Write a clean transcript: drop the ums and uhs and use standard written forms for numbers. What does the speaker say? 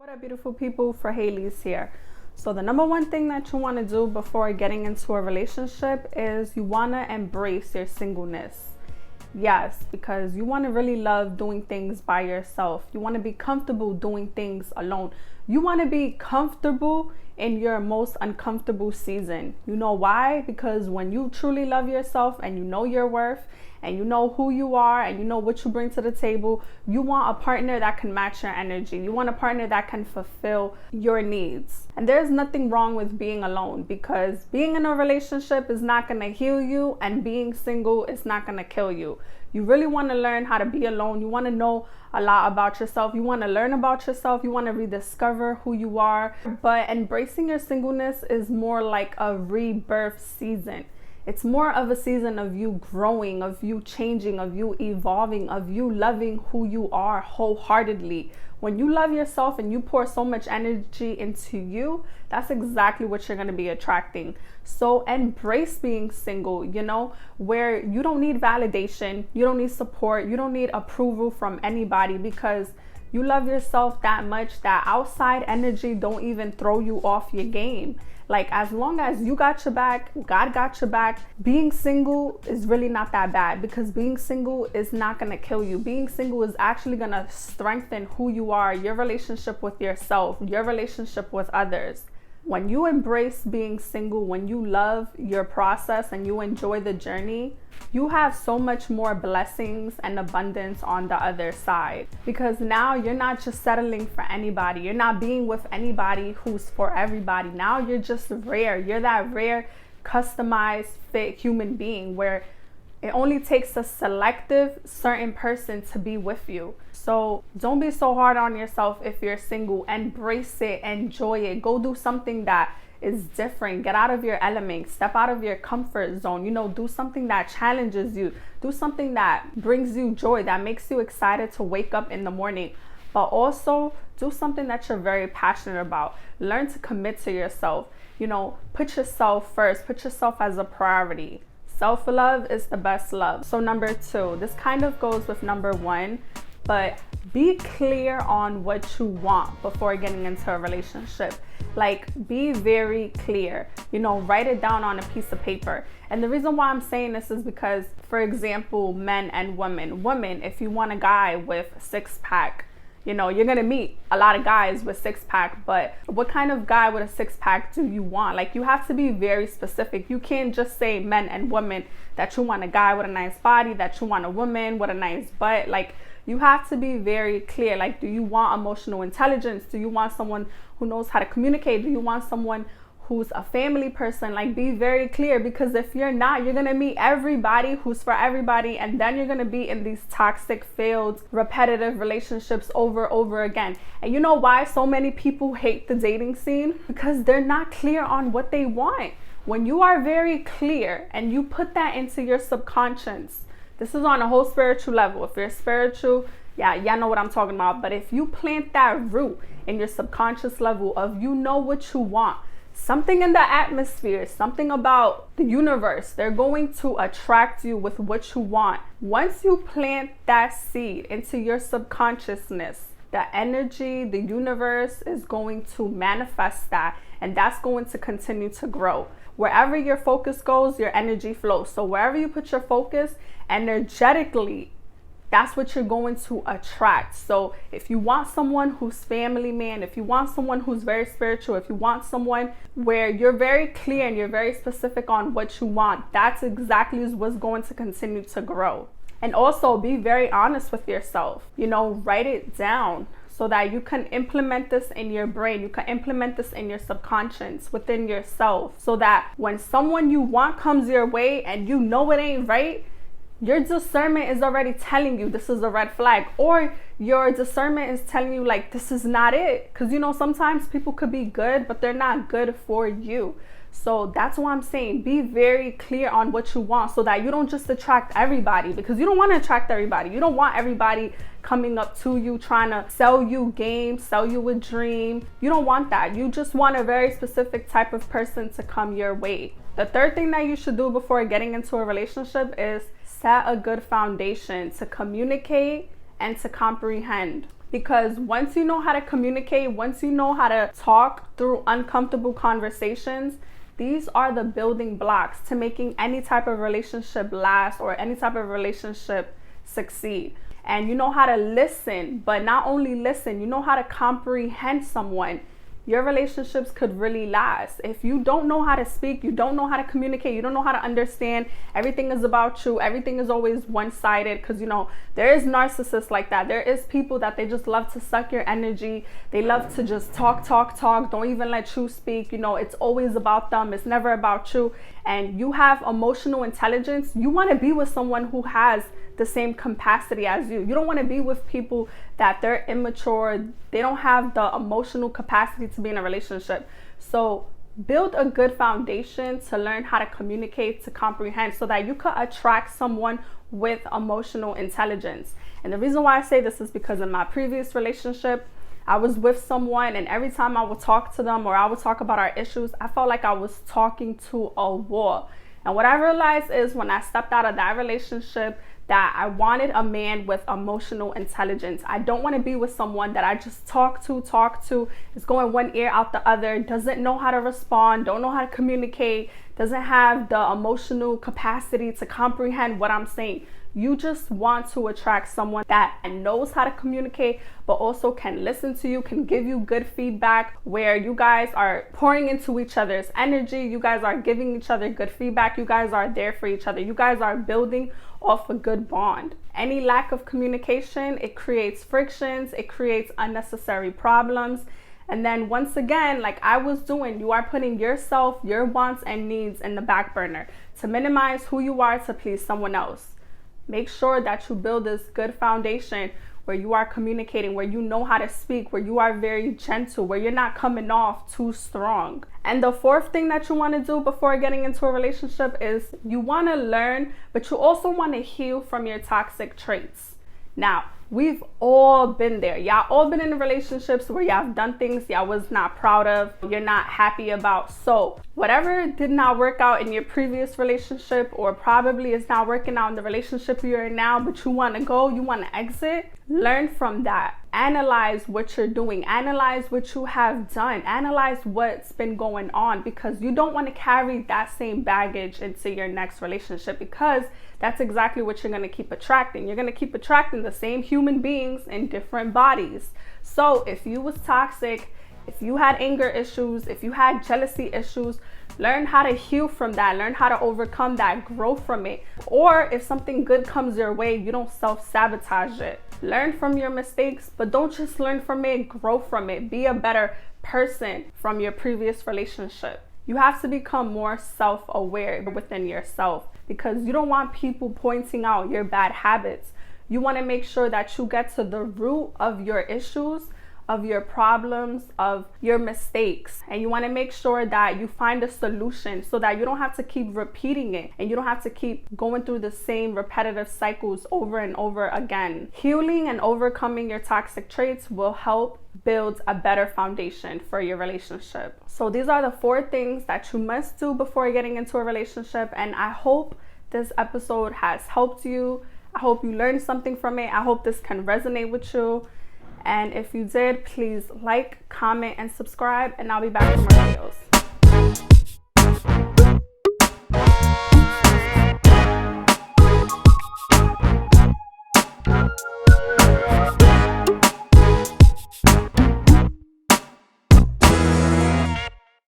What up, beautiful people? For Haley's here. So the number one thing that you want to do before getting into a relationship is you want to embrace your singleness. Yes, because you want to really love doing things by yourself. You want to be comfortable doing things alone. You want to be comfortable in your most uncomfortable season. You know why? Because when you truly love yourself and you know your worth and you know who you are and you know what you bring to the table, you want a partner that can match your energy. You want a partner that can fulfill your needs. And there's nothing wrong with being alone, because being in a relationship is not going to heal you and being single is not going to kill you. You really want to learn how to be alone. You want to know a lot about yourself. You want to learn about yourself. You want to rediscover who you are. But embracing your singleness is more like a rebirth season. It's more of a season of you growing, of you changing, of you evolving, of you loving who you are wholeheartedly. When you love yourself and you pour so much energy into you, that's exactly what you're going to be attracting. So embrace being single, where you don't need validation, you don't need support, you don't need approval from anybody, because you love yourself that much that outside energy don't even throw you off your game. Like, as long as you got your back, God got your back, being single is really not that bad, because being single is not going to kill you. Being single is actually going to strengthen who you are, your relationship with yourself, your relationship with others. When you embrace being single, when you love your process and you enjoy the journey, you have so much more blessings and abundance on the other side, because now you're not just settling for anybody. You're not being with anybody who's for everybody. Now you're just rare. You're that rare, customized, fit human being where it only takes a selective certain person to be with you. So don't be so hard on yourself if you're single. Embrace it, enjoy it. Go do something that is different. Get out of your element. Step out of your comfort zone. Do something that challenges you. Do something that brings you joy, that makes you excited to wake up in the morning. But also do something that you're very passionate about. Learn to commit to yourself. Put yourself first. Put yourself as a priority. Self-love is the best love. So number 2, this kind of goes with number 1, but be clear on what you want before getting into a relationship. Like, be very clear, write it down on a piece of paper. And the reason why I'm saying this is because, for example, men and women. Women, if you want a guy with 6-pack, you're going to meet a lot of guys with 6-pack, but what kind of guy with a 6-pack do you want? Like, you have to be very specific. You can't just say, men and women, that you want a guy with a nice body, that you want a woman with a nice butt. Like, you have to be very clear. Like, do you want emotional intelligence? Do you want someone who knows how to communicate? Do you want someone who's a family person? Like, be very clear, because if you're not, you're gonna meet everybody who's for everybody, and then you're gonna be in these toxic, failed, repetitive relationships over again. And you know why so many people hate the dating scene? Because they're not clear on what they want. When you are very clear and you put that into your subconscious, this is on a whole spiritual level. If you're spiritual, y'all know what I'm talking about. But if you plant that root in your subconscious level of what you want, something in the atmosphere, something about the universe, they're going to attract you with what you want. Once you plant that seed into your subconsciousness, the energy, the universe is going to manifest that, and that's going to continue to grow. Wherever your focus goes, your energy flows. So wherever you put your focus energetically, that's what you're going to attract. So if you want someone who's family man, if you want someone who's very spiritual, if you want someone where you're very clear and you're very specific on what you want, that's exactly what's going to continue to grow. And also be very honest with yourself. Write it down so that you can implement this in your brain. You can implement this in your subconscious, within yourself, so that when someone you want comes your way and it ain't right, your discernment is already telling you this is a red flag, or your discernment is telling you, like, this is not it. Because sometimes people could be good, but they're not good for you. So that's why I'm saying be very clear on what you want, so that you don't just attract everybody, because you don't want to attract everybody. You don't want everybody coming up to you trying to sell you game, sell you a dream. You don't want that. You just want a very specific type of person to come your way. The third thing that you should do before getting into a relationship is set a good foundation to communicate and to comprehend. Because once you know how to communicate, once you know how to talk through uncomfortable conversations, these are the building blocks to making any type of relationship last or any type of relationship succeed. And you know how to listen, but not only listen, you know how to comprehend someone. Your relationships could really last. If you don't know how to speak, you don't know how to communicate, you don't know how to understand, everything is about you, everything is always one-sided, because there is narcissists like that. There is people that they just love to suck your energy. They love to just talk, don't even let you speak. It's always about them, it's never about you. And you have emotional intelligence. You want to be with someone who has the same capacity as you. You don't want to be with people that they're immature, they don't have the emotional capacity to be in a relationship. So build a good foundation to learn how to communicate, to comprehend, so that you could attract someone with emotional intelligence. And the reason why I say this is because in my previous relationship, I was with someone, and every time I would talk to them or I would talk about our issues, I felt like I was talking to a wall. And what I realized is when I stepped out of that relationship, that I wanted a man with emotional intelligence. I don't want to be with someone that I just talk to, is going one ear out the other, doesn't know how to respond, don't know how to communicate, doesn't have the emotional capacity to comprehend what I'm saying. You just want to attract someone that knows how to communicate, but also can listen to you, can give you good feedback, where you guys are pouring into each other's energy, you guys are giving each other good feedback, you guys are there for each other, you guys are building off a good bond. Any lack of communication, it creates frictions, it creates unnecessary problems. And then once again, like I was doing, you are putting yourself, your wants and needs in the back burner to minimize who you are to please someone else. Make sure that you build this good foundation where you are communicating, where you know how to speak, where you are very gentle, where you're not coming off too strong. And the fourth thing that you want to do before getting into a relationship is you want to learn, but you also want to heal from your toxic traits. Now, we've all been there. Y'all all been in relationships where y'all have done things y'all was not proud of, you're not happy about. So whatever did not work out in your previous relationship, or probably is not working out in the relationship you're in now, but you want to go, you want to exit, learn from that. Analyze what you're doing, analyze what you have done, analyze what's been going on, because you don't want to carry that same baggage into your next relationship, because that's exactly what you're going to keep attracting. You're going to keep attracting the same human beings in different bodies. So if you was toxic, if you had anger issues, if you had jealousy issues, learn how to heal from that, learn how to overcome that, grow from it. Or if something good comes your way, you don't self-sabotage it. Learn from your mistakes, but don't just learn from it, grow from it. Be a better person from your previous relationship. You have to become more self-aware within yourself, because you don't want people pointing out your bad habits. You want to make sure that you get to the root of your issues, of your problems, of your mistakes. And you want to make sure that you find a solution so that you don't have to keep repeating it and you don't have to keep going through the same repetitive cycles over and over again. Healing and overcoming your toxic traits will help build a better foundation for your relationship. So these are the 4 things that you must do before getting into a relationship. And I hope this episode has helped you. I hope you learned something from it. I hope this can resonate with you. And if you did, please like, comment, and subscribe, and I'll be back with more videos.